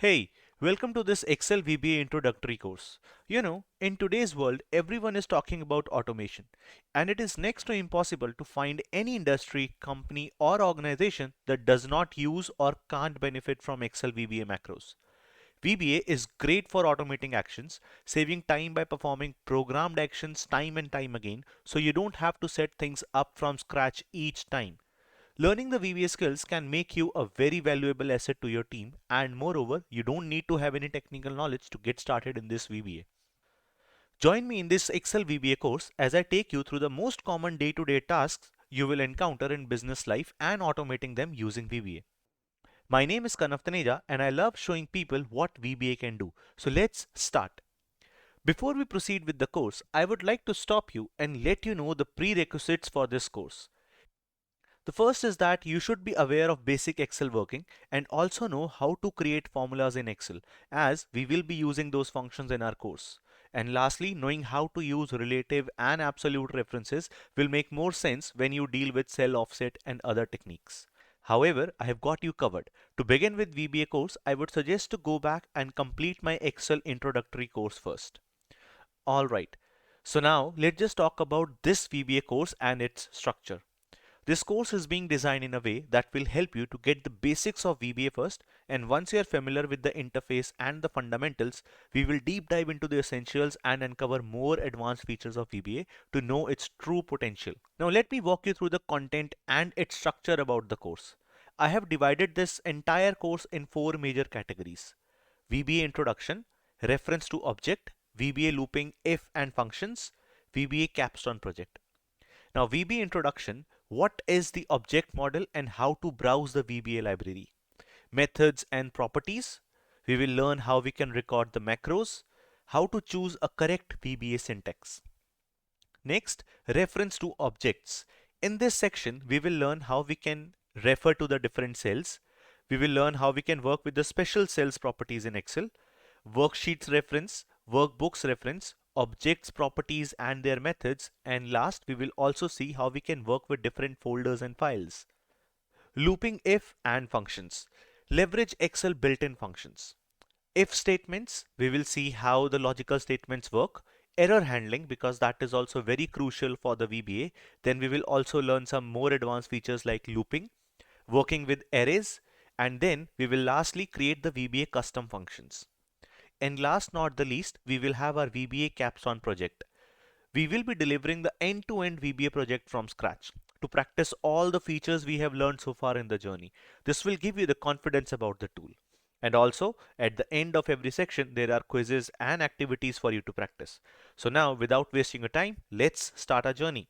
Hey, welcome to this Excel VBA introductory course. In today's world, everyone is talking about automation, and it is next to impossible to find any industry, company, or organization that does not use or can't benefit from Excel VBA macros. VBA is great for automating actions, saving time by performing programmed actions time and time again, so you don't have to set things up from scratch each time. Learning the VBA skills can make you a very valuable asset to your team, and moreover, you don't need to have any technical knowledge to get started in this VBA. Join me in this Excel VBA course as I take you through the most common day-to-day tasks you will encounter in business life and automating them using VBA. My name is Kanav Taneja and I love showing people what VBA can do. So let's start. Before we proceed with the course, I would like to stop you and let you know the prerequisites for this course. The first is that you should be aware of basic Excel working and also know how to create formulas in Excel, as we will be using those functions in our course. And lastly, knowing how to use relative and absolute references will make more sense when you deal with cell offset and other techniques. However, I have got you covered. To begin with VBA course, I would suggest to go back and complete my Excel introductory course first. Alright, so now let's just talk about this VBA course and its structure. This course is being designed in a way that will help you to get the basics of VBA first, and once you are familiar with the interface and the fundamentals, we will deep dive into the essentials and uncover more advanced features of VBA to know its true potential. Now let me walk you through the content and its structure about the course. I have divided this entire course in four major categories: VBA Introduction, Reference to Object, VBA Looping If and Functions, VBA Capstone Project. Now VBA Introduction: what is the object model and how to browse the VBA library. Methods and properties. We will learn how we can record the macros, how to choose a correct VBA syntax. Next, reference to objects. In this section, we will learn how we can refer to the different cells. We will learn how we can work with the special cells properties in Excel, worksheets reference, workbooks reference, objects properties and their methods, and last we will also see how we can work with different folders and files. Looping if and functions. Leverage Excel built-in functions. If statements, we will see how the logical statements work. Error handling, because that is also very crucial for the VBA. Then we will also learn some more advanced features like looping, working with arrays, and then we will lastly create the VBA custom functions. And last not the least, we will have our VBA capstone project. We will be delivering the end-to-end VBA project from scratch to practice all the features we have learned so far in the journey. This will give you the confidence about the tool. And also, at the end of every section, there are quizzes and activities for you to practice. So now, without wasting your time, let's start our journey.